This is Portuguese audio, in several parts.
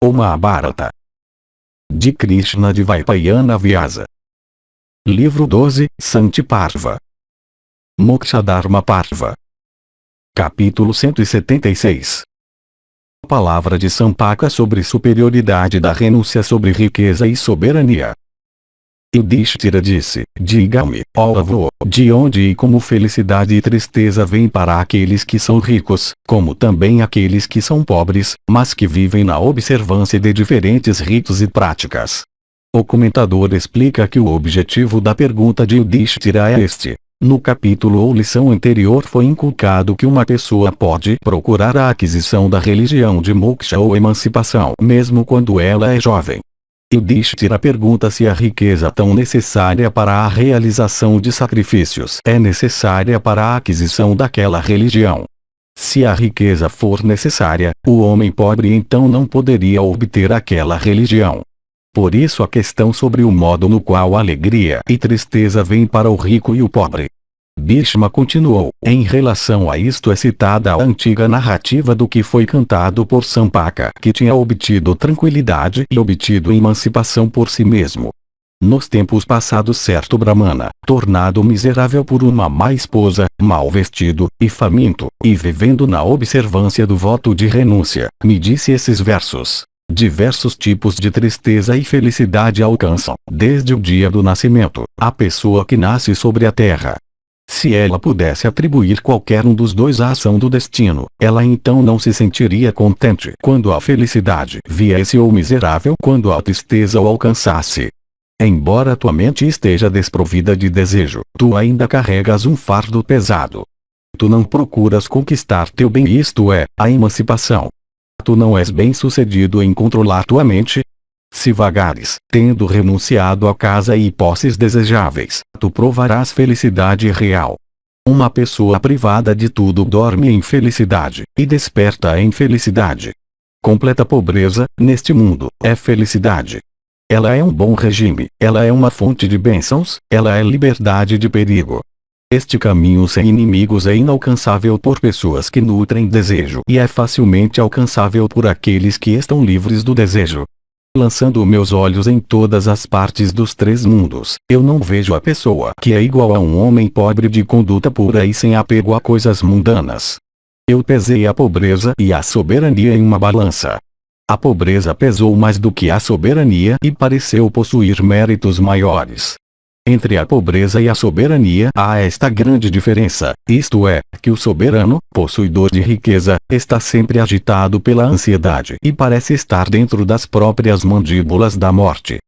O Mahabharata. De Krishna de Vaipayana Vyasa. Livro 12, Santi Parva. Mokshadharma Parva. Capítulo 176. Palavra de Sampaka sobre superioridade da renúncia sobre riqueza e soberania. Yudhishthira disse: diga-me, ó avô, de onde e como felicidade e tristeza vêm para aqueles que são ricos, como também aqueles que são pobres, mas que vivem na observância de diferentes ritos e práticas. O comentador explica que o objetivo da pergunta de Yudhishthira é este. No capítulo ou lição anterior foi inculcado que uma pessoa pode procurar a aquisição da religião de moksha ou emancipação mesmo quando ela é jovem. Yudhishthira pergunta se a riqueza tão necessária para a realização de sacrifícios é necessária para a aquisição daquela religião. Se a riqueza for necessária, o homem pobre então não poderia obter aquela religião. Por isso a questão sobre o modo no qual alegria e tristeza vêm para o rico e o pobre. Bhishma continuou: em relação a isto é citada a antiga narrativa do que foi cantado por Sampaka, que tinha obtido tranquilidade e obtido emancipação por si mesmo. Nos tempos passados certo Brahmana, tornado miserável por uma má esposa, mal vestido, e faminto, e vivendo na observância do voto de renúncia, me disse esses versos. Diversos tipos de tristeza e felicidade alcançam, desde o dia do nascimento, a pessoa que nasce sobre a terra. Se ela pudesse atribuir qualquer um dos dois à ação do destino, ela então não se sentiria contente quando a felicidade viesse ou miserável quando a tristeza o alcançasse. Embora tua mente esteja desprovida de desejo, tu ainda carregas um fardo pesado. Tu não procuras conquistar teu bem, isto é, a emancipação. Tu não és bem-sucedido em controlar tua mente. Se vagares, tendo renunciado a casa e posses desejáveis, tu provarás felicidade real. Uma pessoa privada de tudo dorme em felicidade, e desperta em felicidade. Completa pobreza, neste mundo, é felicidade. Ela é um bom regime, ela é uma fonte de bênçãos, ela é liberdade de perigo. Este caminho sem inimigos é inalcançável por pessoas que nutrem desejo e é facilmente alcançável por aqueles que estão livres do desejo. Lançando meus olhos em todas as partes dos três mundos, eu não vejo a pessoa que é igual a um homem pobre de conduta pura e sem apego a coisas mundanas. Eu pesei a pobreza e a soberania em uma balança. A pobreza pesou mais do que a soberania e pareceu possuir méritos maiores. Entre a pobreza e a soberania há esta grande diferença, isto é, que o soberano, possuidor de riqueza, está sempre agitado pela ansiedade e parece estar dentro das próprias mandíbulas da morte.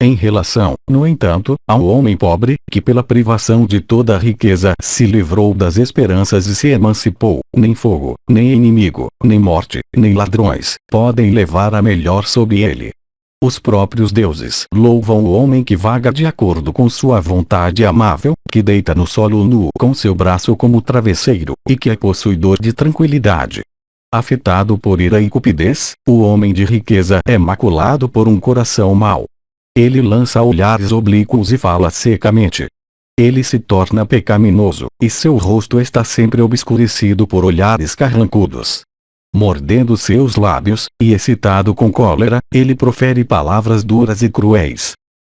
Em relação, no entanto, ao homem pobre, que pela privação de toda a riqueza se livrou das esperanças e se emancipou, nem fogo, nem inimigo, nem morte, nem ladrões, podem levar a melhor sobre ele. Os próprios deuses louvam o homem que vaga de acordo com sua vontade amável, que deita no solo nu com seu braço como travesseiro, e que é possuidor de tranquilidade. Afetado por ira e cupidez, o homem de riqueza é maculado por um coração mau. Ele lança olhares oblíquos e fala secamente. Ele se torna pecaminoso, e seu rosto está sempre obscurecido por olhares carrancudos. Mordendo seus lábios, e excitado com cólera, ele profere palavras duras e cruéis.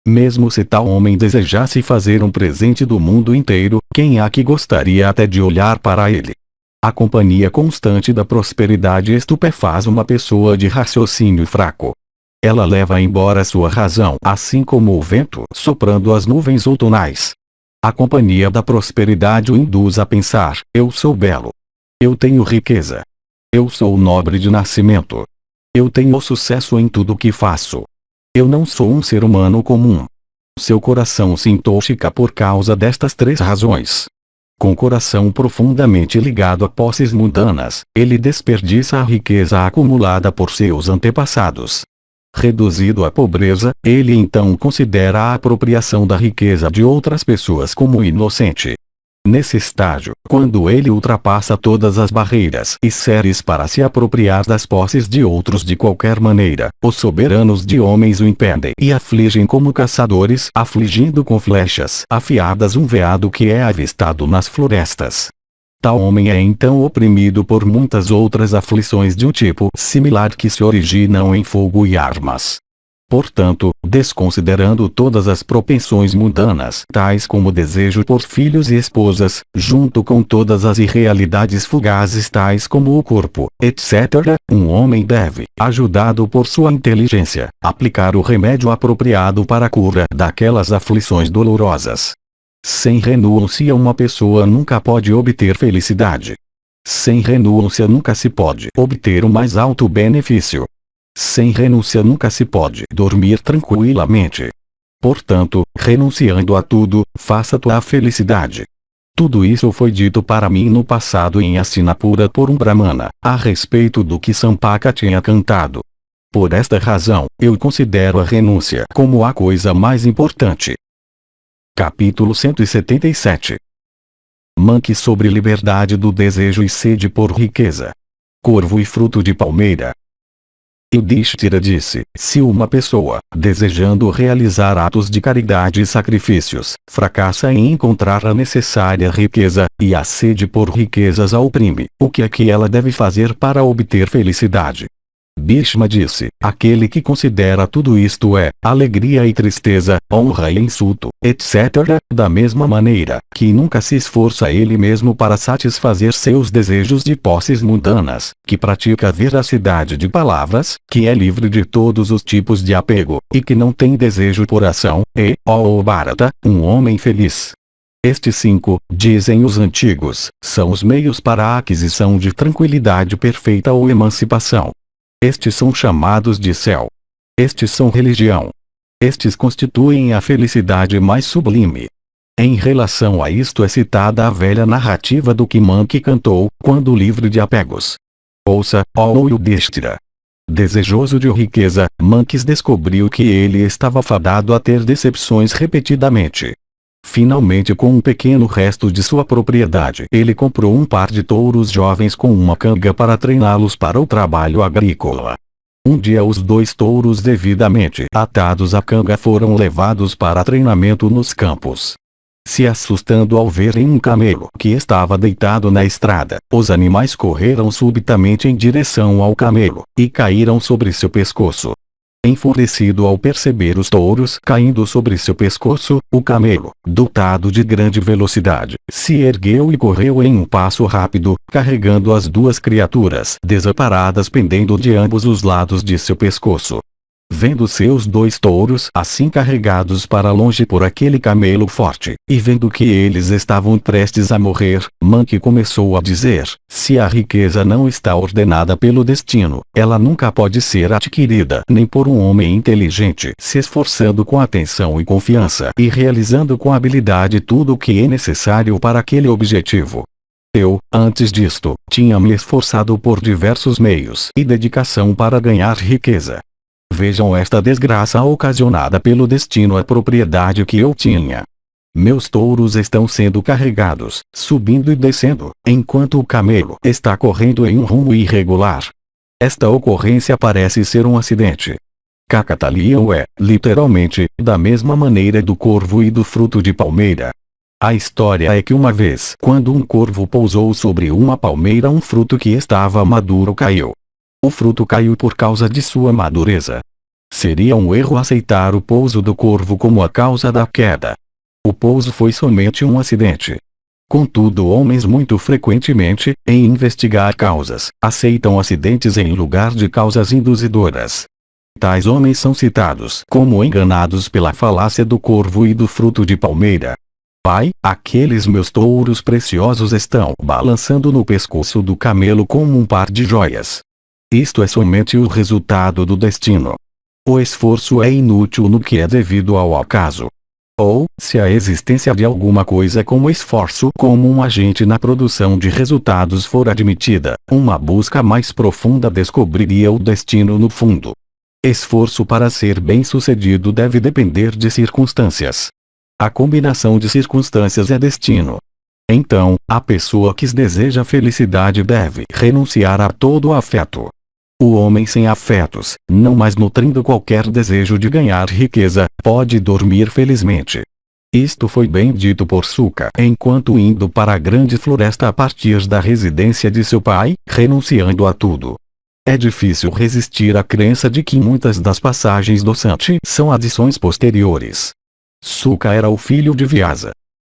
Mesmo se tal homem desejasse fazer um presente do mundo inteiro, quem há que gostaria até de olhar para ele? A companhia constante da prosperidade estupefaz uma pessoa de raciocínio fraco. Ela leva embora sua razão, assim como o vento soprando as nuvens outonais. A companhia da prosperidade o induz a pensar: eu sou belo. Eu tenho riqueza. Eu sou nobre de nascimento. Eu tenho sucesso em tudo o que faço. Eu não sou um ser humano comum. Seu coração se intoxica por causa destas três razões. Com coração profundamente ligado a posses mundanas, ele desperdiça a riqueza acumulada por seus antepassados. Reduzido à pobreza, ele então considera a apropriação da riqueza de outras pessoas como inocente. Nesse estágio, quando ele ultrapassa todas as barreiras e séries para se apropriar das posses de outros de qualquer maneira, os soberanos de homens o impedem e afligem como caçadores afligindo com flechas afiadas um veado que é avistado nas florestas. Tal homem é então oprimido por muitas outras aflições de um tipo similar que se originam em fogo e armas. Portanto, desconsiderando todas as propensões mundanas, tais como o desejo por filhos e esposas, junto com todas as irrealidades fugazes tais como o corpo, etc., um homem deve, ajudado por sua inteligência, aplicar o remédio apropriado para a cura daquelas aflições dolorosas. Sem renúncia uma pessoa nunca pode obter felicidade. Sem renúncia nunca se pode obter o mais alto benefício. Sem renúncia nunca se pode dormir tranquilamente. Portanto, renunciando a tudo, faça-te a felicidade. Tudo isso foi dito para mim no passado em Hastinapura por um Brahmana, a respeito do que Sampaka tinha cantado. Por esta razão, eu considero a renúncia como a coisa mais importante. Capítulo 177. Manque sobre liberdade do desejo e sede por riqueza. Corvo e fruto de palmeira. Yudhishthira disse: se uma pessoa, desejando realizar atos de caridade e sacrifícios, fracassa em encontrar a necessária riqueza, e a sede por riquezas a oprime, o que é que ela deve fazer para obter felicidade? Bhishma disse: aquele que considera tudo isto é alegria e tristeza, honra e insulto, etc., da mesma maneira que nunca se esforça ele mesmo para satisfazer seus desejos de posses mundanas, que pratica a veracidade de palavras, que é livre de todos os tipos de apego, e que não tem desejo por ação, ó Bharata, um homem feliz. Estes 5, dizem os antigos, são os meios para a aquisição de tranquilidade perfeita ou emancipação. Estes são chamados de céu. Estes são religião. Estes constituem a felicidade mais sublime. Em relação a isto é citada a velha narrativa do que Manque cantou, quando livre de apegos. Ouça, ó Yudhishthira. Desejoso de riqueza, Manques descobriu que ele estava fadado a ter decepções repetidamente. Finalmente, com um pequeno resto de sua propriedade, ele comprou um par de touros jovens com uma canga para treiná-los para o trabalho agrícola. Um dia os 2 touros devidamente atados à canga foram levados para treinamento nos campos. Se assustando ao verem um camelo que estava deitado na estrada, os animais correram subitamente em direção ao camelo, e caíram sobre seu pescoço. Enfurecido ao perceber os touros caindo sobre seu pescoço, o camelo, dotado de grande velocidade, se ergueu e correu em um passo rápido, carregando as 2 criaturas desamparadas pendendo de ambos os lados de seu pescoço. Vendo seus 2 touros assim carregados para longe por aquele camelo forte, e vendo que eles estavam prestes a morrer, Manque começou a dizer: se a riqueza não está ordenada pelo destino, ela nunca pode ser adquirida nem por um homem inteligente se esforçando com atenção e confiança e realizando com habilidade tudo o que é necessário para aquele objetivo. Eu, antes disto, tinha me esforçado por diversos meios e dedicação para ganhar riqueza. Vejam esta desgraça ocasionada pelo destino à propriedade que eu tinha. Meus touros estão sendo carregados, subindo e descendo, enquanto o camelo está correndo em um rumo irregular. Esta ocorrência parece ser um acidente. Kakataliam é, literalmente, da mesma maneira do corvo e do fruto de palmeira. A história é que uma vez, quando um corvo pousou sobre uma palmeira, um fruto que estava maduro caiu. O fruto caiu por causa de sua madureza. Seria um erro aceitar o pouso do corvo como a causa da queda. O pouso foi somente um acidente. Contudo, homens muito frequentemente, em investigar causas, aceitam acidentes em lugar de causas induzidoras. Tais homens são citados como enganados pela falácia do corvo e do fruto de palmeira. Pai, aqueles meus touros preciosos estão balançando no pescoço do camelo como um par de joias. Isto é somente o resultado do destino. O esforço é inútil no que é devido ao acaso. Ou, se a existência de alguma coisa como esforço como um agente na produção de resultados for admitida, uma busca mais profunda descobriria o destino no fundo. Esforço para ser bem-sucedido deve depender de circunstâncias. A combinação de circunstâncias é destino. Então, a pessoa que deseja felicidade deve renunciar a todo afeto. O homem sem afetos, não mais nutrindo qualquer desejo de ganhar riqueza, pode dormir felizmente. Isto foi bem dito por Sukha enquanto indo para a grande floresta a partir da residência de seu pai, renunciando a tudo. É difícil resistir à crença de que muitas das passagens do Santi são adições posteriores. Sukha era o filho de Vyasa.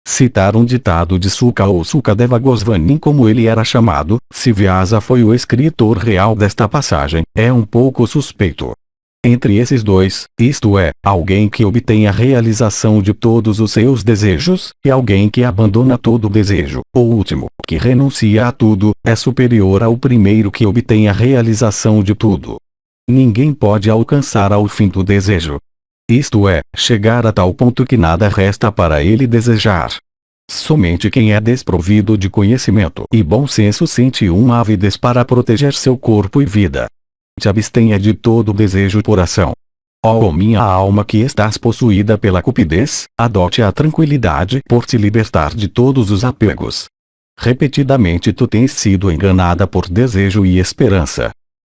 Citar um ditado de Sukha ou Sukadeva Goswami como ele era chamado, se Vyasa foi o escritor real desta passagem, é um pouco suspeito. Entre esses dois, isto é, alguém que obtém a realização de todos os seus desejos, e alguém que abandona todo desejo, o último, que renuncia a tudo, é superior ao primeiro que obtém a realização de tudo. Ninguém pode alcançar ao fim do desejo. Isto é, chegar a tal ponto que nada resta para ele desejar. Somente quem é desprovido de conhecimento e bom senso sente uma avidez para proteger seu corpo e vida. Te abstenha de todo desejo por ação. Ó minha alma que estás possuída pela cupidez, adote a tranquilidade por te libertar de todos os apegos. Repetidamente tu tens sido enganada por desejo e esperança.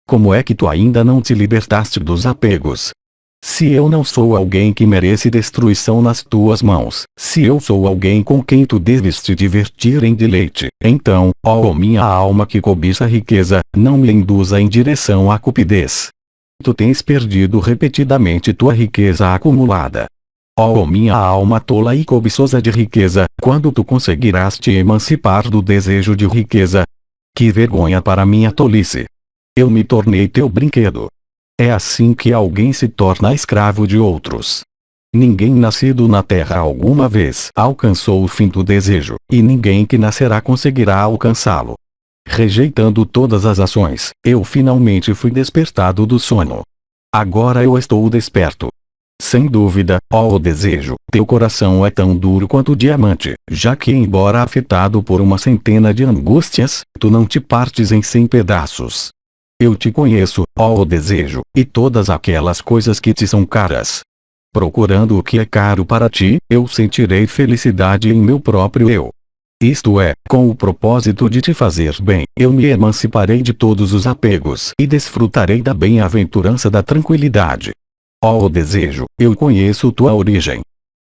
Como é que tu ainda não te libertaste dos apegos? Se eu não sou alguém que merece destruição nas tuas mãos, se eu sou alguém com quem tu deves te divertir em deleite, então, ó minha alma que cobiça a riqueza, não me induza em direção à cupidez. Tu tens perdido repetidamente tua riqueza acumulada. Ó minha alma tola e cobiçosa de riqueza, quando tu conseguirás te emancipar do desejo de riqueza? Que vergonha para minha tolice! Eu me tornei teu brinquedo. É assim que alguém se torna escravo de outros. Ninguém nascido na terra alguma vez alcançou o fim do desejo, e ninguém que nascerá conseguirá alcançá-lo. Rejeitando todas as ações, eu finalmente fui despertado do sono. Agora eu estou desperto. Sem dúvida, ó desejo, teu coração é tão duro quanto diamante, já que embora afetado por uma centena de angústias, tu não te partes em 100 pedaços. Eu te conheço, ó desejo, e todas aquelas coisas que te são caras. Procurando o que é caro para ti, eu sentirei felicidade em meu próprio eu. Isto é, com o propósito de te fazer bem, eu me emanciparei de todos os apegos e desfrutarei da bem-aventurança da tranquilidade. Ó desejo, eu conheço tua origem.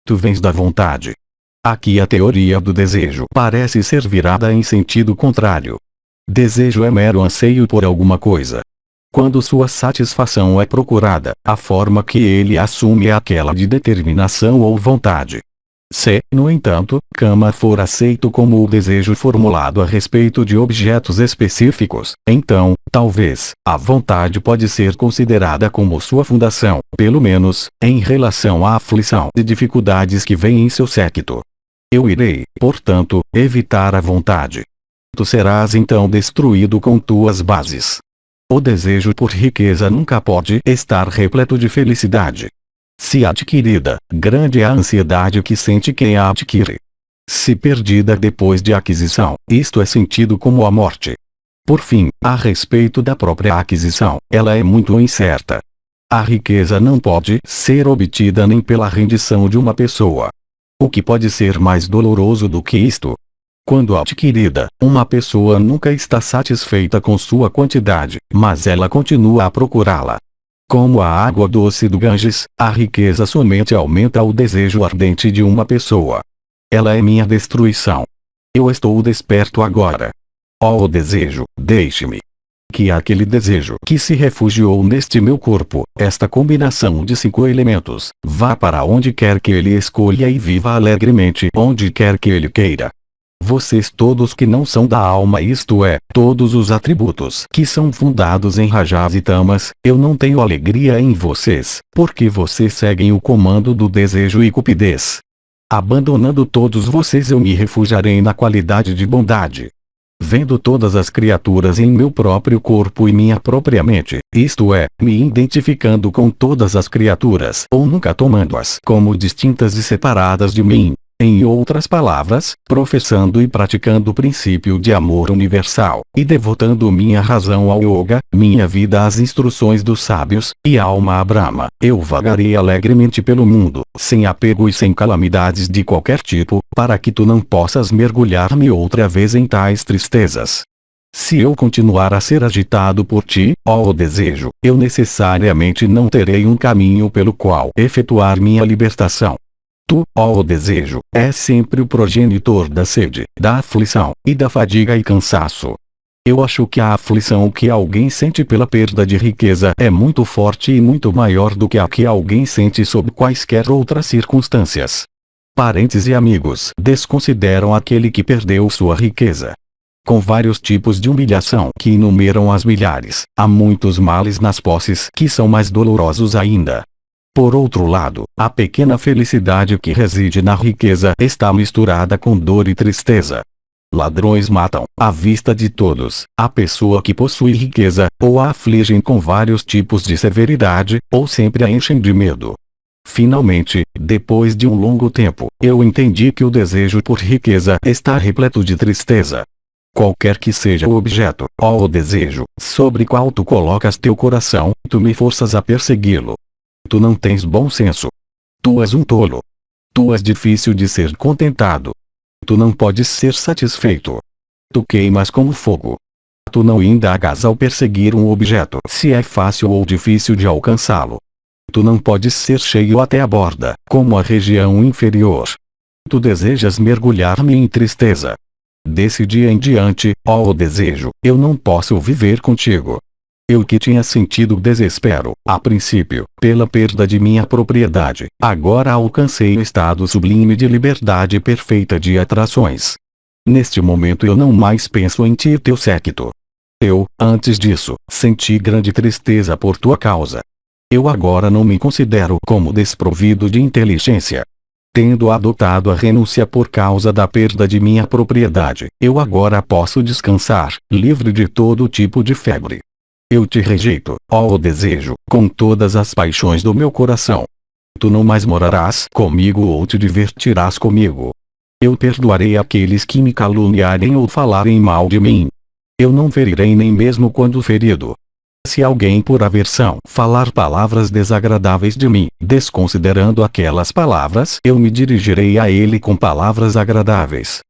Tu vens da vontade. Aqui a teoria do desejo parece ser virada em sentido contrário. Desejo é mero anseio por alguma coisa. Quando sua satisfação é procurada, a forma que ele assume é aquela de determinação ou vontade. Se, no entanto, Kama for aceito como o desejo formulado a respeito de objetos específicos, então, talvez, a vontade pode ser considerada como sua fundação, pelo menos, em relação à aflição de dificuldades que vem em seu séquito. Eu irei, portanto, evitar a vontade. Tu serás então destruído com tuas bases. O desejo por riqueza nunca pode estar repleto de felicidade. Se adquirida, grande é a ansiedade que sente quem a adquire. Se perdida depois de aquisição, isto é sentido como a morte. Por fim, a respeito da própria aquisição, ela é muito incerta. A riqueza não pode ser obtida nem pela rendição de uma pessoa. O que pode ser mais doloroso do que isto? Quando adquirida, uma pessoa nunca está satisfeita com sua quantidade, mas ela continua a procurá-la. Como a água doce do Ganges, a riqueza somente aumenta o desejo ardente de uma pessoa. Ela é minha destruição. Eu estou desperto agora. Ó desejo, deixe-me. Que aquele desejo que se refugiou neste meu corpo, esta combinação de 5 elementos, vá para onde quer que ele escolha e viva alegremente onde quer que ele queira. Vocês todos que não são da alma, isto é, todos os atributos que são fundados em rajas e tamas, eu não tenho alegria em vocês, porque vocês seguem o comando do desejo e cupidez. Abandonando todos vocês eu me refugiarei na qualidade de bondade. Vendo todas as criaturas em meu próprio corpo e minha própria mente, isto é, me identificando com todas as criaturas ou nunca tomando-as como distintas e separadas de mim. Em outras palavras, professando e praticando o princípio de amor universal, e devotando minha razão ao yoga, minha vida às instruções dos sábios, e alma a Brahma, eu vagarei alegremente pelo mundo, sem apego e sem calamidades de qualquer tipo, para que tu não possas mergulhar-me outra vez em tais tristezas. Se eu continuar a ser agitado por ti, ó desejo, eu necessariamente não terei um caminho pelo qual efetuar minha libertação. Tu, ó o desejo, és sempre o progenitor da sede, da aflição, e da fadiga e cansaço. Eu acho que a aflição que alguém sente pela perda de riqueza é muito forte e muito maior do que a que alguém sente sob quaisquer outras circunstâncias. Parentes e amigos desconsideram aquele que perdeu sua riqueza. Com vários tipos de humilhação que enumeram as milhares, há muitos males nas posses que são mais dolorosos ainda. Por outro lado, a pequena felicidade que reside na riqueza está misturada com dor e tristeza. Ladrões matam, à vista de todos, a pessoa que possui riqueza, ou a afligem com vários tipos de severidade, ou sempre a enchem de medo. Finalmente, depois de um longo tempo, eu entendi que o desejo por riqueza está repleto de tristeza. Qualquer que seja o objeto, ó o desejo, sobre qual tu colocas teu coração, tu me forças a persegui-lo. Tu não tens bom senso. Tu és um tolo. Tu és difícil de ser contentado. Tu não podes ser satisfeito. Tu queimas como fogo. Tu não indagas ao perseguir um objeto se é fácil ou difícil de alcançá-lo. Tu não podes ser cheio até a borda, como a região inferior. Tu desejas mergulhar-me em tristeza. Desse dia em diante, ó o desejo, eu não posso viver contigo. Eu que tinha sentido desespero, a princípio, pela perda de minha propriedade, agora alcancei o estado sublime de liberdade perfeita de atrações. Neste momento eu não mais penso em ti e teu séquito. Eu, antes disso, senti grande tristeza por tua causa. Eu agora não me considero como desprovido de inteligência. Tendo adotado a renúncia por causa da perda de minha propriedade, eu agora posso descansar, livre de todo tipo de febre. Eu te rejeito, ó o desejo, com todas as paixões do meu coração. Tu não mais morarás comigo ou te divertirás comigo. Eu perdoarei aqueles que me caluniarem ou falarem mal de mim. Eu não ferirei nem mesmo quando ferido. Se alguém por aversão falar palavras desagradáveis de mim, desconsiderando aquelas palavras, eu me dirigirei a ele com palavras agradáveis.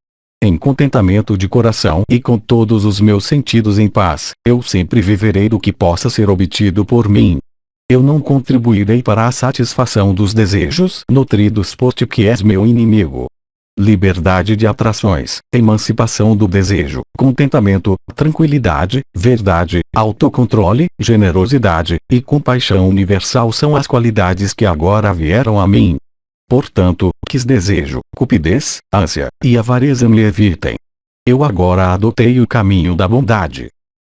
Em contentamento de coração e com todos os meus sentidos em paz, eu sempre viverei do que possa ser obtido por mim. Eu não contribuirei para a satisfação dos desejos nutridos por ti que és meu inimigo. Liberdade de atrações, emancipação do desejo, contentamento, tranquilidade, verdade, autocontrole, generosidade e compaixão universal são as qualidades que agora vieram a mim. Portanto, quis desejo, cupidez, ânsia e avareza me evitem. Eu agora adotei o caminho da bondade.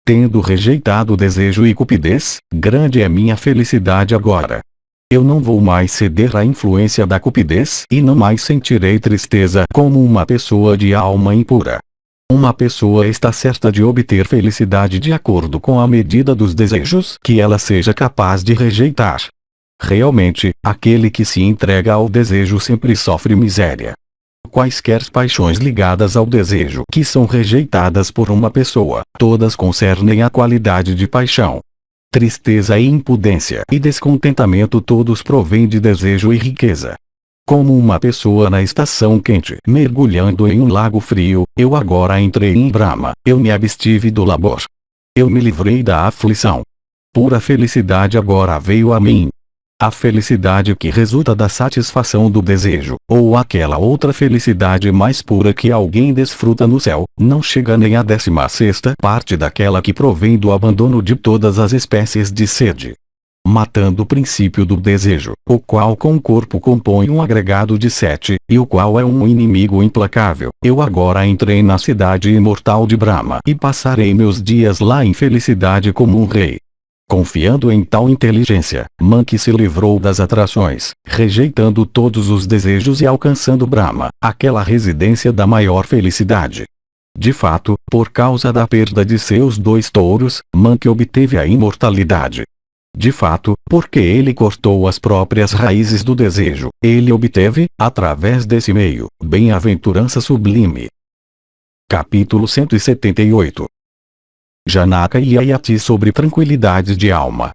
Tendo rejeitado o desejo e cupidez, grande é minha felicidade agora. Eu não vou mais ceder à influência da cupidez e não mais sentirei tristeza como uma pessoa de alma impura. Uma pessoa está certa de obter felicidade de acordo com a medida dos desejos que ela seja capaz de rejeitar. Realmente, aquele que se entrega ao desejo sempre sofre miséria. Quaisquer paixões ligadas ao desejo que são rejeitadas por uma pessoa, todas concernem a qualidade de paixão. Tristeza e impudência e descontentamento todos provêm de desejo e riqueza. Como uma pessoa na estação quente mergulhando em um lago frio, eu agora entrei em Brahma, eu me abstive do labor. Eu me livrei da aflição. Pura felicidade agora veio a mim. A felicidade que resulta da satisfação do desejo, ou aquela outra felicidade mais pura que alguém desfruta no céu, não chega nem à 16ª parte daquela que provém do abandono de todas as espécies de sede. Matando o princípio do desejo, o qual com o corpo compõe um agregado de 7, e o qual é um inimigo implacável, eu agora entrei na cidade imortal de Brahma e passarei meus dias lá em felicidade como um rei. Confiando em tal inteligência, Manque se livrou das atrações, rejeitando todos os desejos e alcançando Brahma, aquela residência da maior felicidade. De fato, por causa da perda de seus 2 touros, Manque obteve a imortalidade. De fato, porque ele cortou as próprias raízes do desejo, ele obteve, através desse meio, bem-aventurança sublime. Capítulo 178. Janaka e Ayati sobre tranquilidade de alma.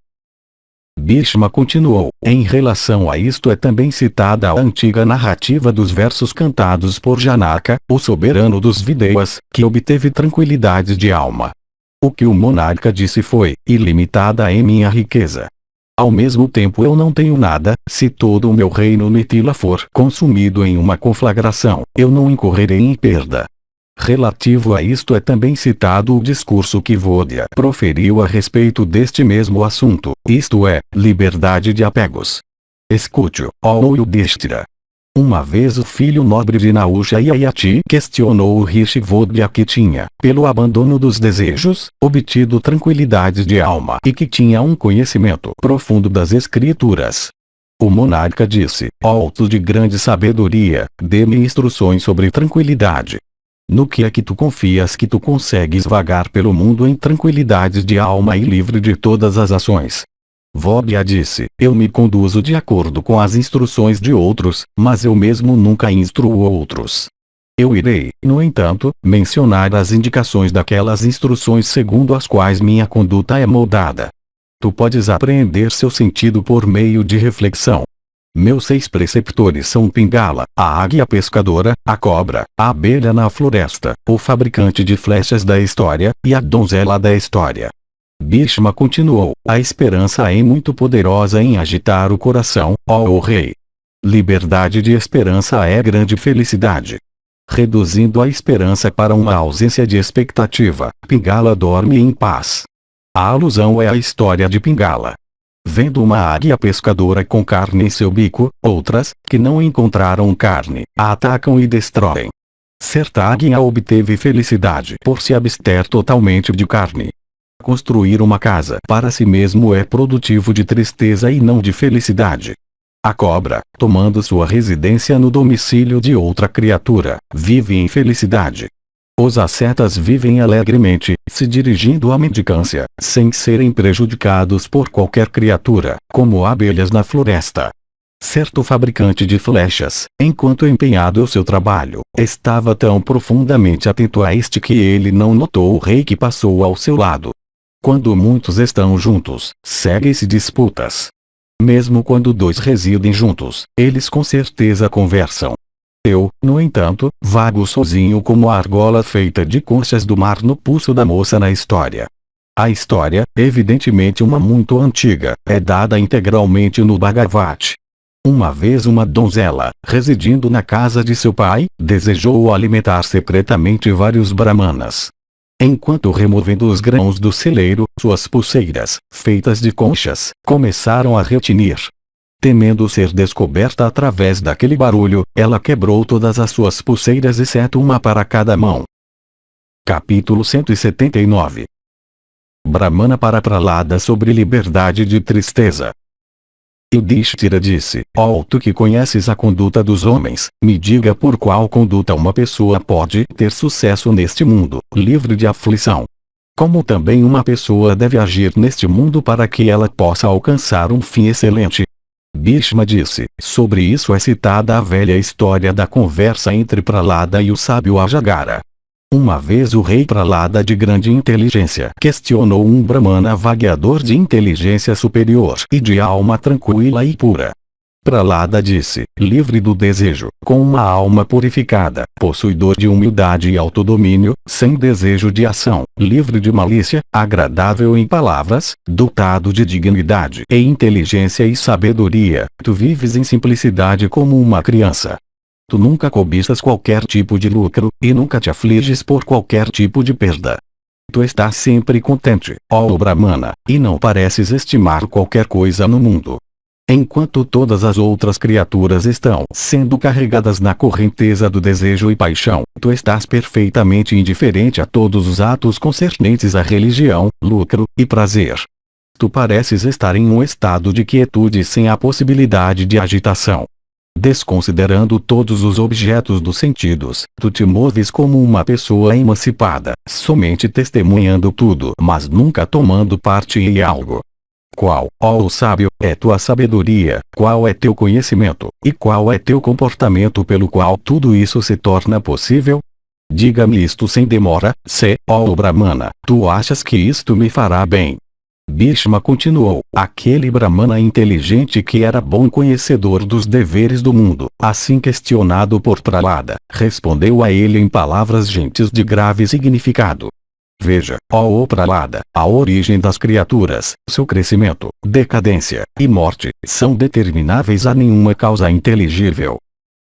Bhishma continuou, em relação a isto é também citada a antiga narrativa dos versos cantados por Janaka, o soberano dos Videvas, que obteve tranquilidade de alma. O que o monarca disse foi, ilimitada é minha riqueza. Ao mesmo tempo eu não tenho nada. Se todo o meu reino Mithila for consumido em uma conflagração, eu não incorrerei em perda. Relativo a isto é também citado o discurso que Vodya proferiu a respeito deste mesmo assunto, isto é, liberdade de apegos. Escute-o, ó Yudhishthira. Uma vez o filho nobre de Nahusha Yayati questionou o Rishi Vodya que tinha, pelo abandono dos desejos, obtido tranquilidade de alma e que tinha um conhecimento profundo das escrituras. O monarca disse, ó alto de grande sabedoria, dê-me instruções sobre tranquilidade. No que é que tu confias que tu consegues vagar pelo mundo em tranquilidade de alma e livre de todas as ações? Vodya disse, eu me conduzo de acordo com as instruções de outros, mas eu mesmo nunca instruo outros. Eu irei, no entanto, mencionar as indicações daquelas instruções segundo as quais minha conduta é moldada. Tu podes apreender seu sentido por meio de reflexão. Meus 6 preceptores são Pingala, a águia pescadora, a cobra, a abelha na floresta, o fabricante de flechas da história, e a donzela da história. Bhishma continuou, a esperança é muito poderosa em agitar o coração, ó rei. Liberdade de esperança é grande felicidade. Reduzindo a esperança para uma ausência de expectativa, Pingala dorme em paz. A alusão é a história de Pingala. Vendo uma águia pescadora com carne em seu bico, outras, que não encontraram carne, a atacam e destroem. Certa águia obteve felicidade por se abster totalmente de carne. Construir uma casa para si mesmo é produtivo de tristeza e não de felicidade. A cobra, tomando sua residência no domicílio de outra criatura, vive em felicidade. Os ascetas vivem alegremente, se dirigindo à mendicância, sem serem prejudicados por qualquer criatura, como abelhas na floresta. Certo fabricante de flechas, enquanto empenhado em seu trabalho, estava tão profundamente atento a este que ele não notou o rei que passou ao seu lado. Quando muitos estão juntos, seguem-se disputas. Mesmo quando 2 residem juntos, eles com certeza conversam. Eu, no entanto, vago sozinho como a argola feita de conchas do mar no pulso da moça na história. A história, evidentemente uma muito antiga, é dada integralmente no Bhagavad. Uma vez uma donzela, residindo na casa de seu pai, desejou alimentar secretamente vários brahmanas. Enquanto removendo os grãos do celeiro, suas pulseiras, feitas de conchas, começaram a retinir. Temendo ser descoberta através daquele barulho, ela quebrou todas as suas pulseiras exceto uma para cada mão. Capítulo 179. Brahmana para Prahlada sobre liberdade de tristeza. Yudhishthira disse, ó tu que conheces a conduta dos homens, me diga por qual conduta uma pessoa pode ter sucesso neste mundo, livre de aflição. Como também uma pessoa deve agir neste mundo para que ela possa alcançar um fim excelente. Bhishma disse, sobre isso é citada a velha história da conversa entre Prahlada e o sábio Ajagara. Uma vez o rei Prahlada de grande inteligência questionou um brahmana vagueador de inteligência superior e de alma tranquila e pura. Prahlada disse, livre do desejo, com uma alma purificada, possuidor de humildade e autodomínio, sem desejo de ação, livre de malícia, agradável em palavras, dotado de dignidade e inteligência e sabedoria, tu vives em simplicidade como uma criança. Tu nunca cobiças qualquer tipo de lucro, e nunca te afliges por qualquer tipo de perda. Tu estás sempre contente, ó Brahmana, e não pareces estimar qualquer coisa no mundo. Enquanto todas as outras criaturas estão sendo carregadas na correnteza do desejo e paixão, tu estás perfeitamente indiferente a todos os atos concernentes à religião, lucro e prazer. Tu pareces estar em um estado de quietude sem a possibilidade de agitação. Desconsiderando todos os objetos dos sentidos, tu te moves como uma pessoa emancipada, somente testemunhando tudo, mas nunca tomando parte em algo. Qual, ó sábio, é tua sabedoria, qual é teu conhecimento, e qual é teu comportamento pelo qual tudo isso se torna possível? Diga-me isto sem demora, se, ó Brahmana, tu achas que isto me fará bem. Bhishma continuou, aquele Brahmana inteligente que era bom conhecedor dos deveres do mundo, assim questionado por Prahlada, respondeu a ele em palavras gentis de grave significado. Veja, ó Pralada, a origem das criaturas, seu crescimento, decadência e morte, são determináveis a nenhuma causa inteligível.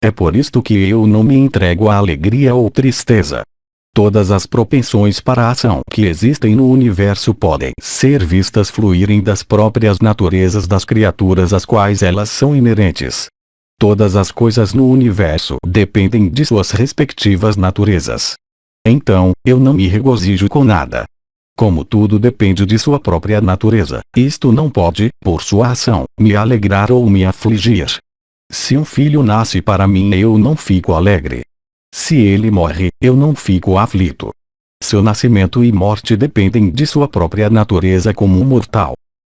É por isto que eu não me entrego à alegria ou tristeza. Todas as propensões para a ação que existem no universo podem ser vistas fluírem das próprias naturezas das criaturas às quais elas são inerentes. Todas as coisas no universo dependem de suas respectivas naturezas. Então, eu não me regozijo com nada. Como tudo depende de sua própria natureza, isto não pode, por sua ação, me alegrar ou me afligir. Se um filho nasce para mim, eu não fico alegre. Se ele morre, eu não fico aflito. Seu nascimento e morte dependem de sua própria natureza como um mortal.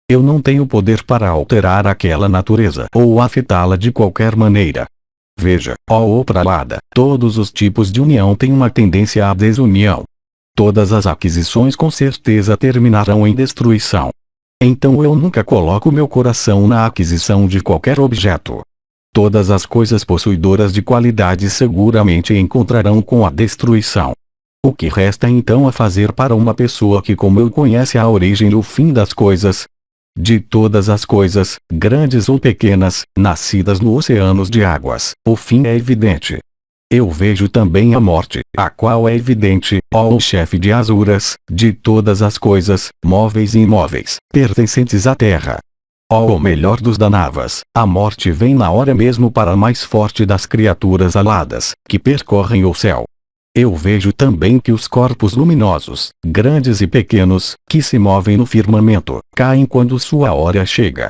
Eu não tenho poder para alterar aquela natureza ou afetá-la de qualquer maneira. Veja, ó Pralada, todos os tipos de união têm uma tendência à desunião. Todas as aquisições com certeza terminarão em destruição. Então eu nunca coloco meu coração na aquisição de qualquer objeto. Todas as coisas possuidoras de qualidade seguramente encontrarão com a destruição. O que resta então a fazer para uma pessoa que, como eu, conhece a origem e o fim das coisas? De todas as coisas, grandes ou pequenas, nascidas no oceanos de águas, o fim é evidente. Eu vejo também a morte, a qual é evidente, ó chefe de Asuras, de todas as coisas, móveis e imóveis, pertencentes à terra. Ó o melhor dos Danavas, a morte vem na hora mesmo para a mais forte das criaturas aladas, que percorrem o céu. Eu vejo também que os corpos luminosos, grandes e pequenos, que se movem no firmamento, caem quando sua hora chega.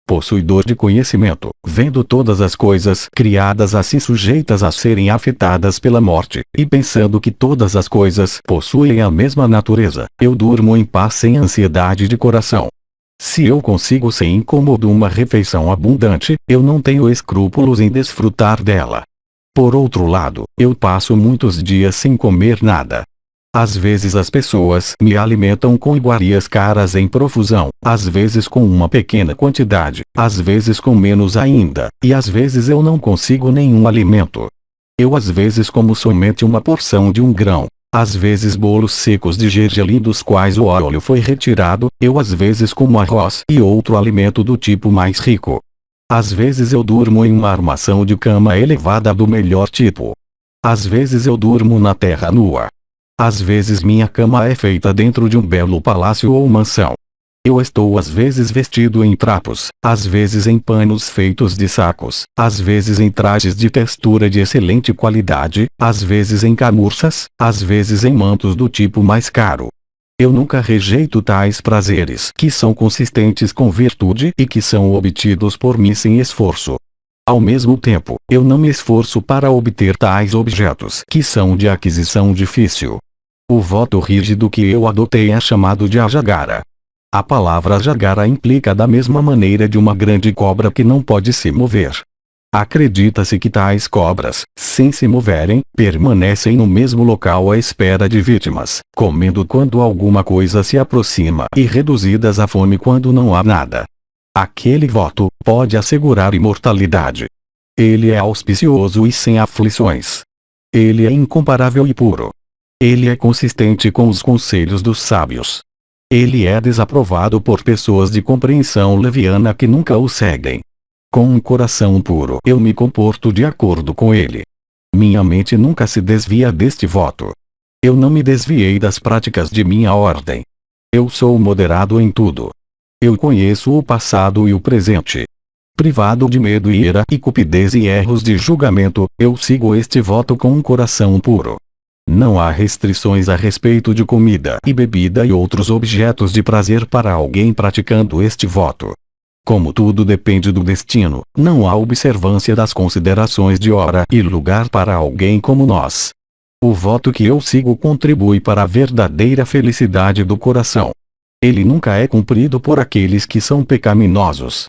Possuidor de conhecimento, vendo todas as coisas criadas assim sujeitas a serem afetadas pela morte, e pensando que todas as coisas possuem a mesma natureza, eu durmo em paz sem ansiedade de coração. Se eu consigo sem incômodo uma refeição abundante, eu não tenho escrúpulos em desfrutar dela. Por outro lado, eu passo muitos dias sem comer nada. Às vezes as pessoas me alimentam com iguarias caras em profusão, às vezes com uma pequena quantidade, às vezes com menos ainda, e às vezes eu não consigo nenhum alimento. Eu às vezes como somente uma porção de um grão, às vezes bolos secos de gergelim dos quais o óleo foi retirado, eu às vezes como arroz e outro alimento do tipo mais rico. Às vezes eu durmo em uma armação de cama elevada do melhor tipo. Às vezes eu durmo na terra nua. Às vezes minha cama é feita dentro de um belo palácio ou mansão. Eu estou às vezes vestido em trapos, às vezes em panos feitos de sacos, às vezes em trajes de textura de excelente qualidade, às vezes em camurças, às vezes em mantos do tipo mais caro. Eu nunca rejeito tais prazeres que são consistentes com virtude e que são obtidos por mim sem esforço. Ao mesmo tempo, eu não me esforço para obter tais objetos que são de aquisição difícil. O voto rígido que eu adotei é chamado de ajagara. A palavra ajagara implica da mesma maneira de uma grande cobra que não pode se mover. Acredita-se que tais cobras, sem se moverem, permanecem no mesmo local à espera de vítimas, comendo quando alguma coisa se aproxima e reduzidas à fome quando não há nada. Aquele voto pode assegurar imortalidade. Ele é auspicioso e sem aflições. Ele é incomparável e puro. Ele é consistente com os conselhos dos sábios. Ele é desaprovado por pessoas de compreensão leviana que nunca o seguem. Com um coração puro eu me comporto de acordo com ele. Minha mente nunca se desvia deste voto. Eu não me desviei das práticas de minha ordem. Eu sou moderado em tudo. Eu conheço o passado e o presente. Privado de medo e ira e cupidez e erros de julgamento, eu sigo este voto com um coração puro. Não há restrições a respeito de comida e bebida e outros objetos de prazer para alguém praticando este voto. Como tudo depende do destino, não há observância das considerações de hora e lugar para alguém como nós. O voto que eu sigo contribui para a verdadeira felicidade do coração. Ele nunca é cumprido por aqueles que são pecaminosos.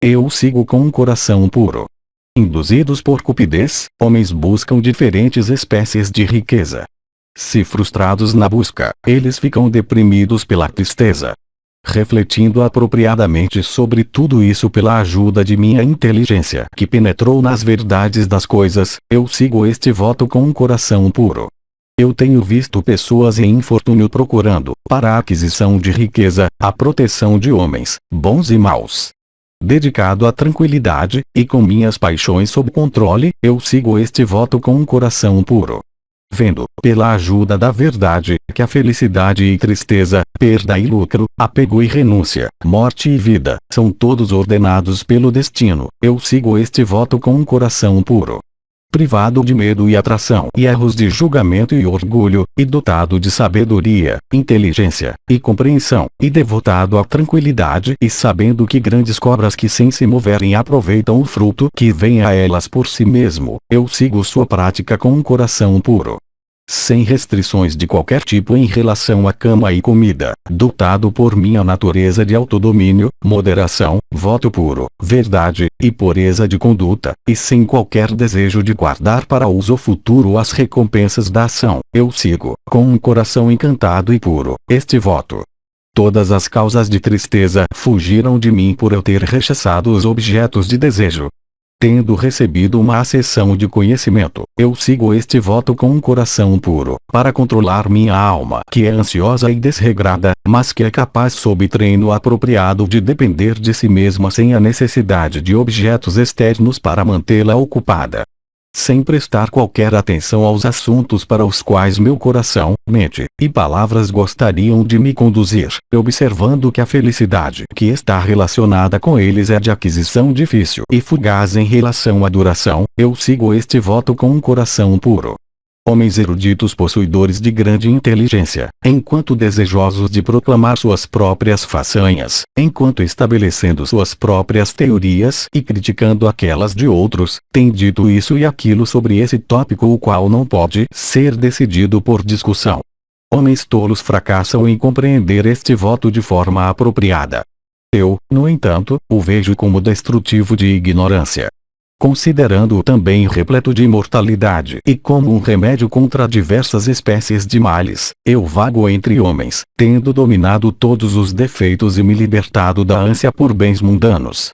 Eu sigo com um coração puro. Induzidos por cupidez, homens buscam diferentes espécies de riqueza. Se frustrados na busca, eles ficam deprimidos pela tristeza. Refletindo apropriadamente sobre tudo isso pela ajuda de minha inteligência que penetrou nas verdades das coisas, eu sigo este voto com um coração puro. Eu tenho visto pessoas em infortúnio procurando, para a aquisição de riqueza, a proteção de homens, bons e maus. Dedicado à tranquilidade, e com minhas paixões sob controle, eu sigo este voto com um coração puro. Vendo, pela ajuda da verdade, que a felicidade e tristeza, perda e lucro, apego e renúncia, morte e vida, são todos ordenados pelo destino, eu sigo este voto com um coração puro. Privado de medo e atração e erros de julgamento e orgulho, e dotado de sabedoria, inteligência, e compreensão, e devotado à tranquilidade e sabendo que grandes cobras que sem se moverem aproveitam o fruto que vem a elas por si mesmo, eu sigo sua prática com um coração puro. Sem restrições de qualquer tipo em relação à cama e comida, dotado por minha natureza de autodomínio, moderação, voto puro, verdade, e pureza de conduta, e sem qualquer desejo de guardar para uso futuro as recompensas da ação, eu sigo, com um coração encantado e puro, este voto. Todas as causas de tristeza fugiram de mim por eu ter rechaçado os objetos de desejo. Tendo recebido uma acessão de conhecimento, eu sigo este voto com um coração puro, para controlar minha alma que é ansiosa e desregrada, mas que é capaz sob treino apropriado de depender de si mesma sem a necessidade de objetos externos para mantê-la ocupada. Sem prestar qualquer atenção aos assuntos para os quais meu coração, mente e palavras gostariam de me conduzir, observando que a felicidade que está relacionada com eles é de aquisição difícil e fugaz em relação à duração, eu sigo este voto com um coração puro. Homens eruditos possuidores de grande inteligência, enquanto desejosos de proclamar suas próprias façanhas, enquanto estabelecendo suas próprias teorias e criticando aquelas de outros, têm dito isso e aquilo sobre esse tópico o qual não pode ser decidido por discussão. Homens tolos fracassam em compreender este voto de forma apropriada. Eu, no entanto, o vejo como destrutivo de ignorância. Considerando-o também repleto de imortalidade e como um remédio contra diversas espécies de males, eu vago entre homens, tendo dominado todos os defeitos e me libertado da ânsia por bens mundanos.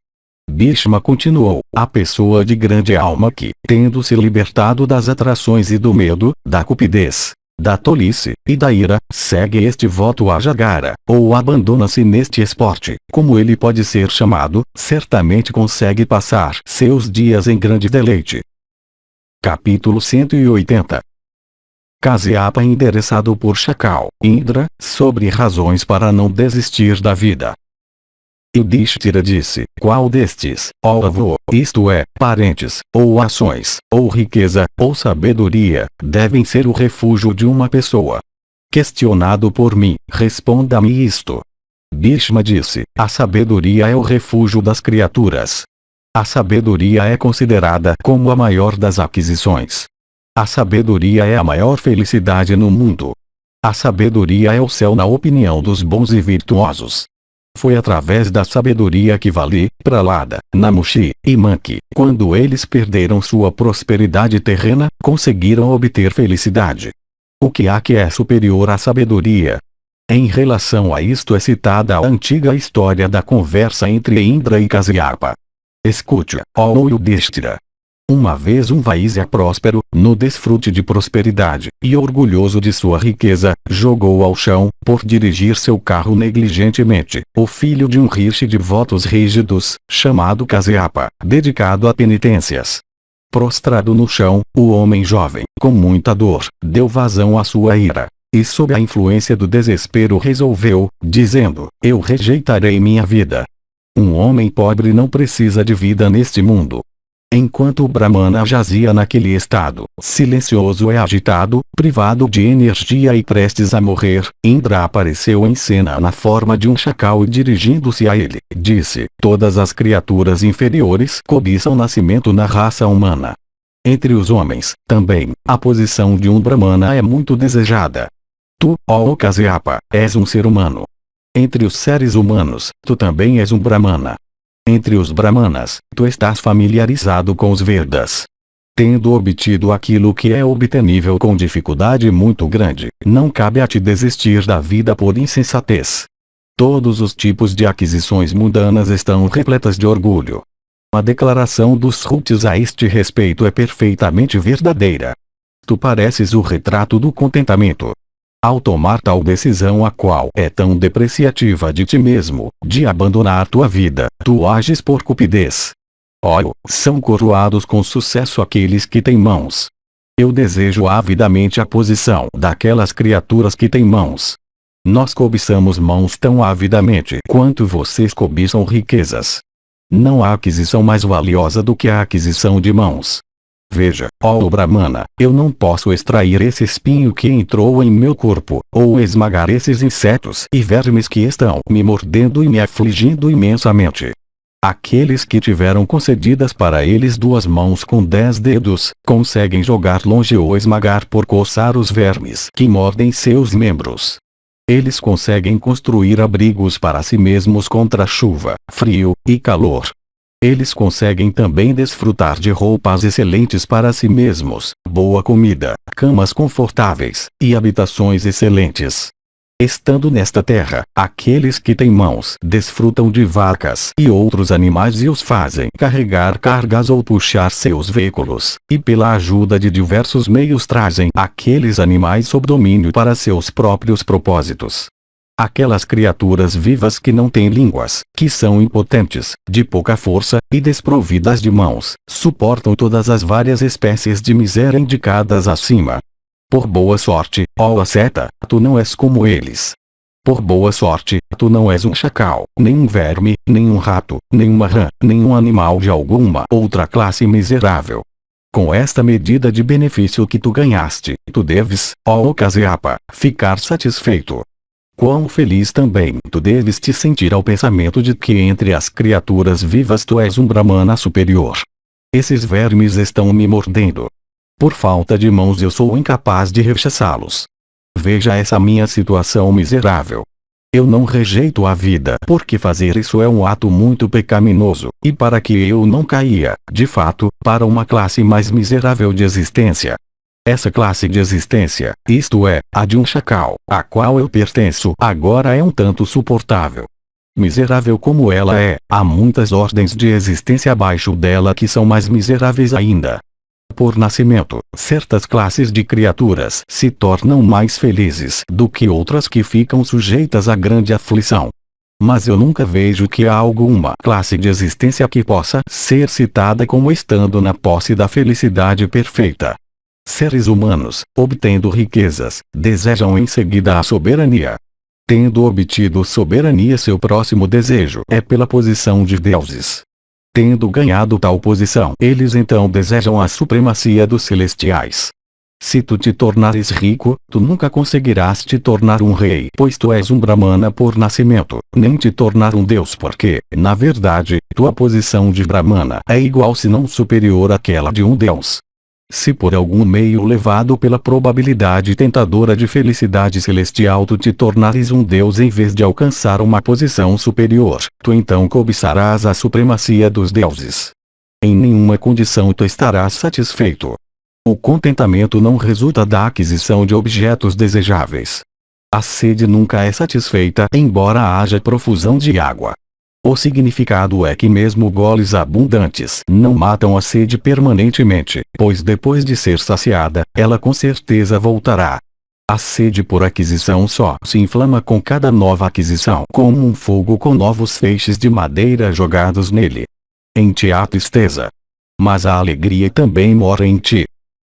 Bhishma continuou, a pessoa de grande alma que, tendo se libertado das atrações e do medo, da cupidez, da tolice, e da ira, segue este voto a Jagara, ou abandona-se neste esporte, como ele pode ser chamado, certamente consegue passar seus dias em grande deleite. Capítulo 180. Kasyapa endereçado por Shakal, Indra, sobre razões para não desistir da vida. Yudhishthira disse, qual destes, ó avô, isto é, parentes, ou ações, ou riqueza, ou sabedoria, devem ser o refúgio de uma pessoa? Questionado por mim, responda-me isto. Bhishma disse, a sabedoria é o refúgio das criaturas. A sabedoria é considerada como a maior das aquisições. A sabedoria é a maior felicidade no mundo. A sabedoria é o céu na opinião dos bons e virtuosos. Foi através da sabedoria que Vali, Prahlada, Namushi e Manki, quando eles perderam sua prosperidade terrena, conseguiram obter felicidade. O que há que é superior à sabedoria? Em relação a isto é citada a antiga história da conversa entre Indra e Kasyapa. Escute-a, ó Yudhishthira. Uma vez um Vaisya próspero, no desfrute de prosperidade, e orgulhoso de sua riqueza, jogou ao chão, por dirigir seu carro negligentemente, o filho de um rishi de votos rígidos, chamado Kasyapa, dedicado a penitências. Prostrado no chão, o homem jovem, com muita dor, deu vazão à sua ira, e sob a influência do desespero resolveu, dizendo, eu rejeitarei minha vida. Um homem pobre não precisa de vida neste mundo. Enquanto o Brahmana jazia naquele estado, silencioso e agitado, privado de energia e prestes a morrer, Indra apareceu em cena na forma de um chacal e dirigindo-se a ele, disse, todas as criaturas inferiores cobiçam nascimento na raça humana. Entre os homens, também, a posição de um Brahmana é muito desejada. Tu, ó Kasyapa, és um ser humano. Entre os seres humanos, tu também és um Brahmana. Entre os Brahmanas, tu estás familiarizado com os Vedas. Tendo obtido aquilo que é obtenível com dificuldade muito grande, não cabe a ti desistir da vida por insensatez. Todos os tipos de aquisições mundanas estão repletas de orgulho. A declaração dos Shrutis a este respeito é perfeitamente verdadeira. Tu pareces o retrato do contentamento. Ao tomar tal decisão, a qual é tão depreciativa de ti mesmo, de abandonar tua vida, tu ages por cupidez. Oh, são coroados com sucesso aqueles que têm mãos. Eu desejo avidamente a posição daquelas criaturas que têm mãos. Nós cobiçamos mãos tão avidamente quanto vocês cobiçam riquezas. Não há aquisição mais valiosa do que a aquisição de mãos. Veja, ó Brahmana, eu não posso extrair esse espinho que entrou em meu corpo, ou esmagar esses insetos e vermes que estão me mordendo e me afligindo imensamente. Aqueles que tiveram concedidas para eles 2 mãos com 10 dedos, conseguem jogar longe ou esmagar por coçar os vermes que mordem seus membros. Eles conseguem construir abrigos para si mesmos contra chuva, frio e calor. Eles conseguem também desfrutar de roupas excelentes para si mesmos, boa comida, camas confortáveis, e habitações excelentes. Estando nesta terra, aqueles que têm mãos desfrutam de vacas e outros animais e os fazem carregar cargas ou puxar seus veículos, e pela ajuda de diversos meios trazem aqueles animais sob domínio para seus próprios propósitos. Aquelas criaturas vivas que não têm línguas, que são impotentes, de pouca força, e desprovidas de mãos, suportam todas as várias espécies de miséria indicadas acima. Por boa sorte, ó asceta, tu não és como eles. Por boa sorte, tu não és um chacal, nem um verme, nem um rato, nem uma rã, nem um animal de alguma outra classe miserável. Com esta medida de benefício que tu ganhaste, tu deves, ó Kasyapa, ficar satisfeito. Quão feliz também tu deves te sentir ao pensamento de que entre as criaturas vivas tu és um Brahmana superior. Esses vermes estão me mordendo. Por falta de mãos eu sou incapaz de rechaçá-los. Veja essa minha situação miserável. Eu não rejeito a vida porque fazer isso é um ato muito pecaminoso, e para que eu não caia, de fato, para uma classe mais miserável de existência. Essa classe de existência, isto é, a de um chacal, a qual eu pertenço, agora é um tanto suportável. Miserável como ela é, há muitas ordens de existência abaixo dela que são mais miseráveis ainda. Por nascimento, certas classes de criaturas se tornam mais felizes do que outras que ficam sujeitas a grande aflição. Mas eu nunca vejo que há alguma classe de existência que possa ser citada como estando na posse da felicidade perfeita. Seres humanos, obtendo riquezas, desejam em seguida a soberania. Tendo obtido soberania, seu próximo desejo é pela posição de deuses. Tendo ganhado tal posição, eles então desejam a supremacia dos celestiais. Se tu te tornares rico, tu nunca conseguirás te tornar um rei, pois tu és um Brahmana por nascimento, nem te tornar um deus porque, na verdade, tua posição de Brahmana é igual se não superior àquela de um deus. Se por algum meio levado pela probabilidade tentadora de felicidade celestial tu te tornares um deus em vez de alcançar uma posição superior, tu então cobiçarás a supremacia dos deuses. Em nenhuma condição tu estarás satisfeito. O contentamento não resulta da aquisição de objetos desejáveis. A sede nunca é satisfeita embora haja profusão de água. O significado é que mesmo goles abundantes não matam a sede permanentemente, pois depois de ser saciada, ela com certeza voltará. A sede por aquisição só se inflama com cada nova aquisição, como um fogo com novos feixes de madeira jogados nele. Em ti há tristeza. Mas a alegria também mora em ti.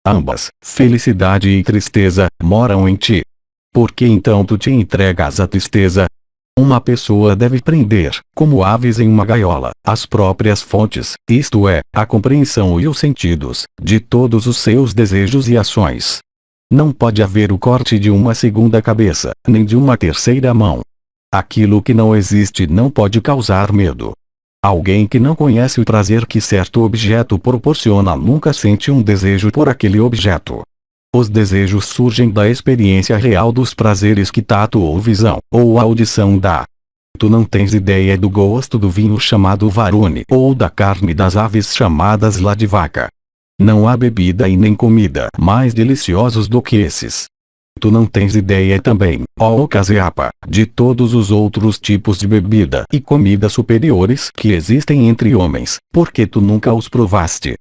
Ambas, felicidade e tristeza, moram em ti. Por que então tu te entregas à tristeza? Uma pessoa deve prender, como aves em uma gaiola, as próprias fontes, isto é, a compreensão e os sentidos, de todos os seus desejos e ações. Não pode haver o corte de uma segunda cabeça, nem de uma terceira mão. Aquilo que não existe não pode causar medo. Alguém que não conhece o prazer que certo objeto proporciona nunca sente um desejo por aquele objeto. Os desejos surgem da experiência real dos prazeres que tato ou visão, ou audição dá. Tu não tens ideia do gosto do vinho chamado Varuni ou da carne das aves chamadas lá de vaca. Não há bebida e nem comida mais deliciosos do que esses. Tu não tens ideia também, ó Kasyapa, de todos os outros tipos de bebida e comida superiores que existem entre homens, porque tu nunca os provaste.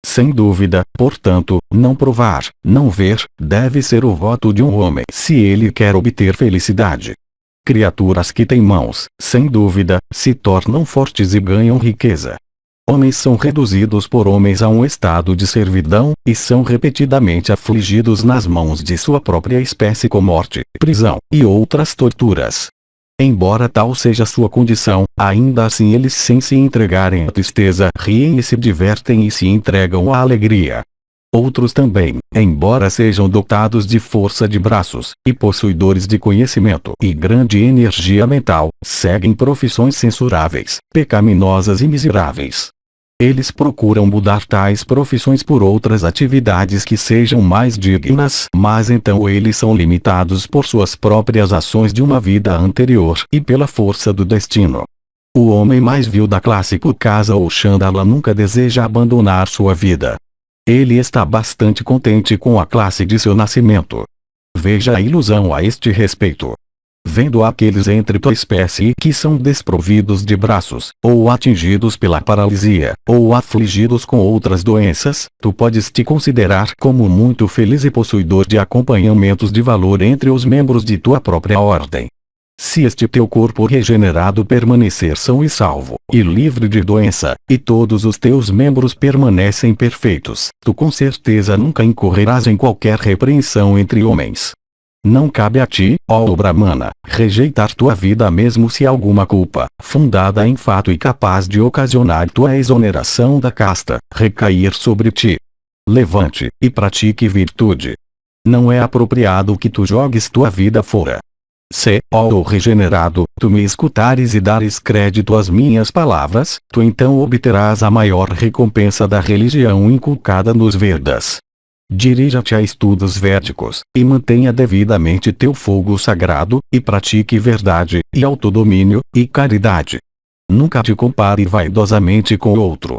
Sem dúvida, portanto, não provar, não ver, deve ser o voto de um homem se ele quer obter felicidade. Criaturas que têm mãos, sem dúvida, se tornam fortes e ganham riqueza. Homens são reduzidos por homens a um estado de servidão, e são repetidamente afligidos nas mãos de sua própria espécie com morte, prisão, e outras torturas. Embora tal seja sua condição, ainda assim eles, sem se entregarem à tristeza, riem e se divertem e se entregam à alegria. Outros também, embora sejam dotados de força de braços, e possuidores de conhecimento e grande energia mental, seguem profissões censuráveis, pecaminosas e miseráveis. Eles procuram mudar tais profissões por outras atividades que sejam mais dignas, mas então eles são limitados por suas próprias ações de uma vida anterior e pela força do destino. O homem mais vil da classe Kukasa ou Chandala nunca deseja abandonar sua vida. Ele está bastante contente com a classe de seu nascimento. Veja a ilusão a este respeito. Vendo aqueles entre tua espécie que são desprovidos de braços, ou atingidos pela paralisia, ou afligidos com outras doenças, tu podes te considerar como muito feliz e possuidor de acompanhamentos de valor entre os membros de tua própria ordem. Se este teu corpo regenerado permanecer são e salvo, e livre de doença, e todos os teus membros permanecem perfeitos, tu com certeza nunca incorrerás em qualquer repreensão entre homens. Não cabe a ti, ó Brahmana, rejeitar tua vida mesmo se alguma culpa, fundada em fato e capaz de ocasionar tua exoneração da casta, recair sobre ti. Levante, e pratique virtude. Não é apropriado que tu jogues tua vida fora. Se, ó regenerado, tu me escutares e dares crédito às minhas palavras, tu então obterás a maior recompensa da religião inculcada nos Vedas. Dirija-te a estudos védicos, e mantenha devidamente teu fogo sagrado, e pratique verdade, e autodomínio, e caridade. Nunca te compare vaidosamente com outro.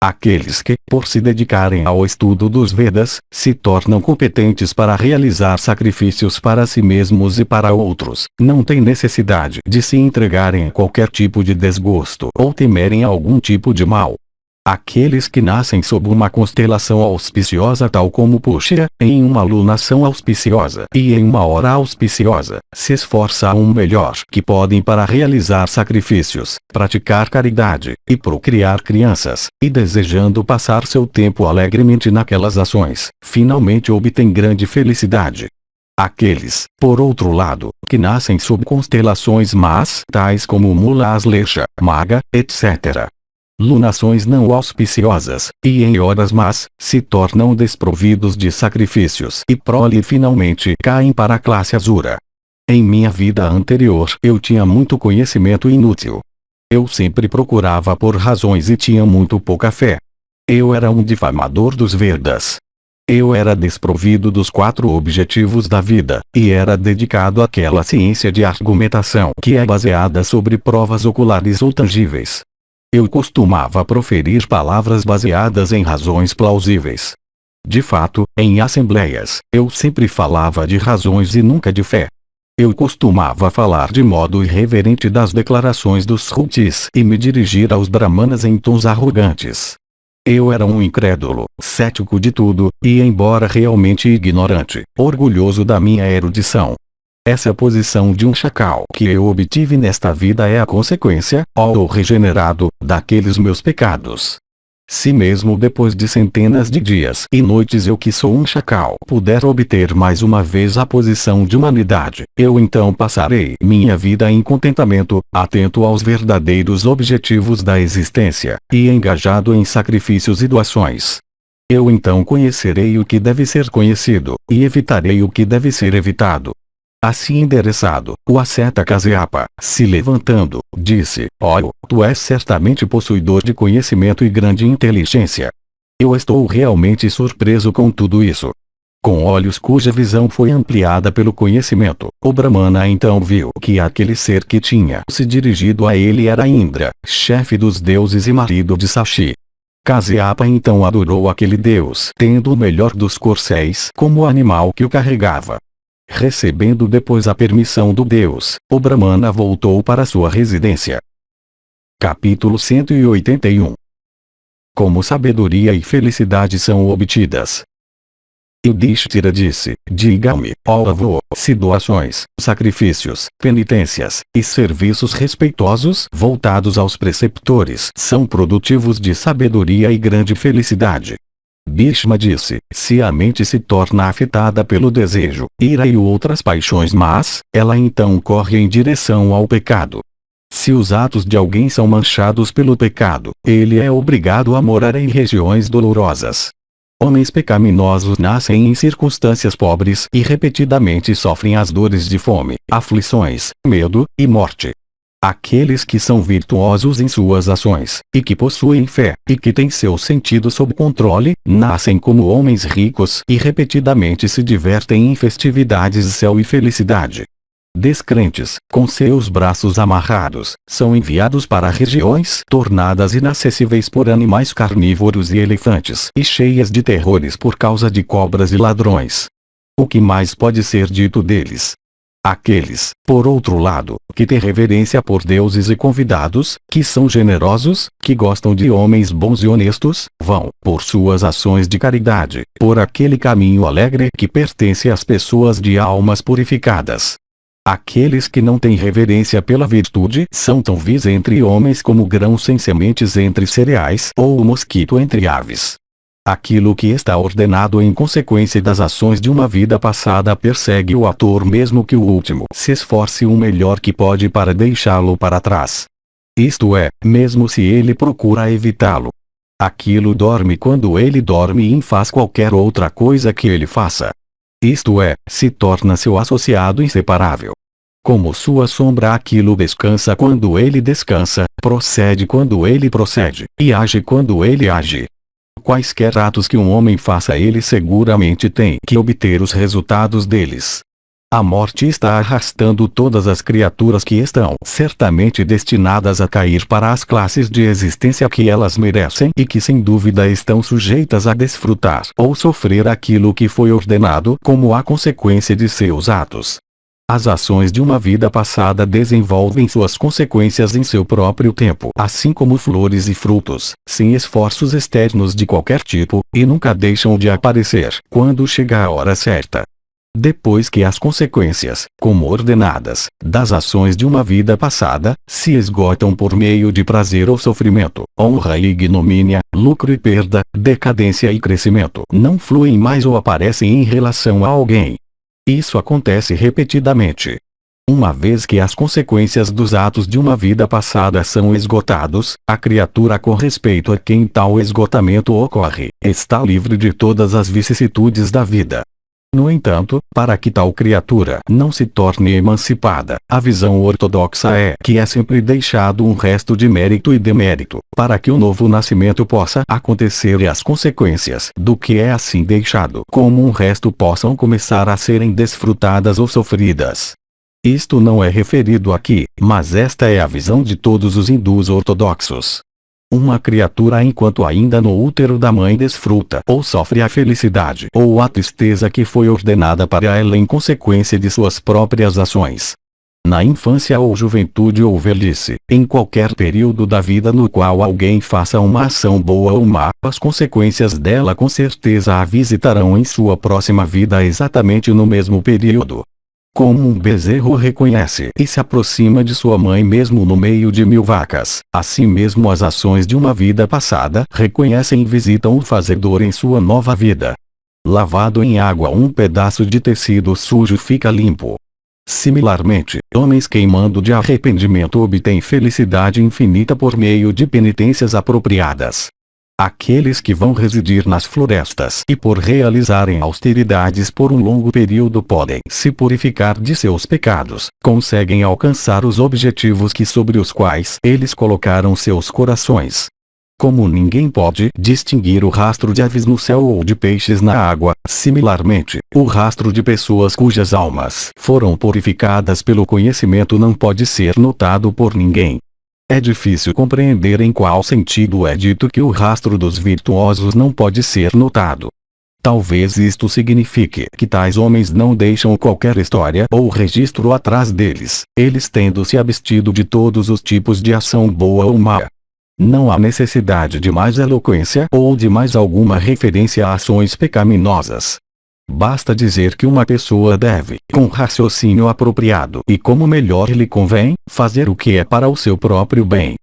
Aqueles que, por se dedicarem ao estudo dos Vedas, se tornam competentes para realizar sacrifícios para si mesmos e para outros, não têm necessidade de se entregarem a qualquer tipo de desgosto ou temerem algum tipo de mal. Aqueles que nascem sob uma constelação auspiciosa tal como Pushya, em uma lunação auspiciosa e em uma hora auspiciosa, se esforçam melhor que podem para realizar sacrifícios, praticar caridade, e procriar crianças, e desejando passar seu tempo alegremente naquelas ações, finalmente obtêm grande felicidade. Aqueles, por outro lado, que nascem sob constelações más, tais como Mula Aslecha, Maga, etc., lunações não auspiciosas, e em horas más, se tornam desprovidos de sacrifícios e prole finalmente caem para a classe Asura. Em minha vida anterior eu tinha muito conhecimento inútil. Eu sempre procurava por razões e tinha muito pouca fé. Eu era um difamador dos Vedas. Eu era desprovido dos 4 objetivos da vida, e era dedicado àquela ciência de argumentação que é baseada sobre provas oculares ou tangíveis. Eu costumava proferir palavras baseadas em razões plausíveis. De fato, em assembleias, eu sempre falava de razões e nunca de fé. Eu costumava falar de modo irreverente das declarações dos Rutis e me dirigir aos Brahmanas em tons arrogantes. Eu era um incrédulo, cético de tudo, e embora realmente ignorante, orgulhoso da minha erudição. Essa posição de um chacal que eu obtive nesta vida é a consequência, ó regenerado, daqueles meus pecados. Se mesmo depois de centenas de dias e noites eu que sou um chacal puder obter mais uma vez a posição de humanidade, eu então passarei minha vida em contentamento, atento aos verdadeiros objetivos da existência, e engajado em sacrifícios e doações. Eu então conhecerei o que deve ser conhecido, e evitarei o que deve ser evitado. Assim endereçado, o asceta Kasyapa, se levantando, disse: ó, tu és certamente possuidor de conhecimento e grande inteligência. Eu estou realmente surpreso com tudo isso. Com olhos cuja visão foi ampliada pelo conhecimento, o Brahmana então viu que aquele ser que tinha se dirigido a ele era Indra, chefe dos deuses e marido de Sashi. Kasyapa então adorou aquele deus, tendo o melhor dos corcéis como animal que o carregava. Recebendo depois a permissão do deus, o Brahmana voltou para sua residência. Capítulo 181. Como sabedoria e felicidade são obtidas? Yudhishthira disse: diga-me, ó avô, se doações, sacrifícios, penitências, e serviços respeitosos voltados aos preceptores são produtivos de sabedoria e grande felicidade. Bhishma disse: se a mente se torna afetada pelo desejo, ira e outras paixões más, ela então corre em direção ao pecado. Se os atos de alguém são manchados pelo pecado, ele é obrigado a morar em regiões dolorosas. Homens pecaminosos nascem em circunstâncias pobres e repetidamente sofrem as dores de fome, aflições, medo e morte. Aqueles que são virtuosos em suas ações, e que possuem fé, e que têm seu sentido sob controle, nascem como homens ricos e repetidamente se divertem em festividades de céu e felicidade. Descrentes, com seus braços amarrados, são enviados para regiões tornadas inacessíveis por animais carnívoros e elefantes e cheias de terrores por causa de cobras e ladrões. O que mais pode ser dito deles? Aqueles, por outro lado, que têm reverência por deuses e convidados, que são generosos, que gostam de homens bons e honestos, vão, por suas ações de caridade, por aquele caminho alegre que pertence às pessoas de almas purificadas. Aqueles que não têm reverência pela virtude são tão vis entre homens como grãos sem sementes entre cereais ou o mosquito entre aves. Aquilo que está ordenado em consequência das ações de uma vida passada persegue o ator mesmo que o último se esforce o melhor que pode para deixá-lo para trás. Isto é, mesmo se ele procura evitá-lo. Aquilo dorme quando ele dorme e faz qualquer outra coisa que ele faça. Isto é, se torna seu associado inseparável. Como sua sombra, aquilo descansa quando ele descansa, procede quando ele procede, e age quando ele age. Quaisquer atos que um homem faça, ele seguramente tem que obter os resultados deles. A morte está arrastando todas as criaturas que estão certamente destinadas a cair para as classes de existência que elas merecem e que sem dúvida estão sujeitas a desfrutar ou sofrer aquilo que foi ordenado como a consequência de seus atos. As ações de uma vida passada desenvolvem suas consequências em seu próprio tempo, assim como flores e frutos, sem esforços externos de qualquer tipo, e nunca deixam de aparecer quando chega a hora certa. Depois que as consequências, como ordenadas, das ações de uma vida passada, se esgotam por meio de prazer ou sofrimento, honra e ignomínia, lucro e perda, decadência e crescimento, não fluem mais ou aparecem em relação a alguém. Isso acontece repetidamente. Uma vez que as consequências dos atos de uma vida passada são esgotados, a criatura com respeito a quem tal esgotamento ocorre, está livre de todas as vicissitudes da vida. No entanto, para que tal criatura não se torne emancipada, a visão ortodoxa é que é sempre deixado um resto de mérito e demérito, para que o novo nascimento possa acontecer e as consequências do que é assim deixado como um resto possam começar a serem desfrutadas ou sofridas. Isto não é referido aqui, mas esta é a visão de todos os hindus ortodoxos. Uma criatura enquanto ainda no útero da mãe desfruta ou sofre a felicidade ou a tristeza que foi ordenada para ela em consequência de suas próprias ações. Na infância ou juventude ou velhice, em qualquer período da vida no qual alguém faça uma ação boa ou má, as consequências dela com certeza a visitarão em sua próxima vida exatamente no mesmo período. Como um bezerro reconhece e se aproxima de sua mãe mesmo no meio de 1000 vacas, assim mesmo as ações de uma vida passada reconhecem e visitam o fazedor em sua nova vida. Lavado em água, um pedaço de tecido sujo fica limpo. Similarmente, homens queimando de arrependimento obtêm felicidade infinita por meio de penitências apropriadas. Aqueles que vão residir nas florestas e por realizarem austeridades por um longo período podem se purificar de seus pecados, conseguem alcançar os objetivos sobre os quais eles colocaram seus corações. Como ninguém pode distinguir o rastro de aves no céu ou de peixes na água, similarmente, o rastro de pessoas cujas almas foram purificadas pelo conhecimento não pode ser notado por ninguém. É difícil compreender em qual sentido é dito que o rastro dos virtuosos não pode ser notado. Talvez isto signifique que tais homens não deixam qualquer história ou registro atrás deles, eles tendo se abstido de todos os tipos de ação boa ou má. Não há necessidade de mais eloquência ou de mais alguma referência a ações pecaminosas. Basta dizer que uma pessoa deve, com raciocínio apropriado e como melhor lhe convém, fazer o que é para o seu próprio bem.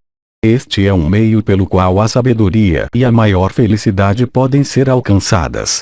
Este é um meio pelo qual a sabedoria e a maior felicidade podem ser alcançadas.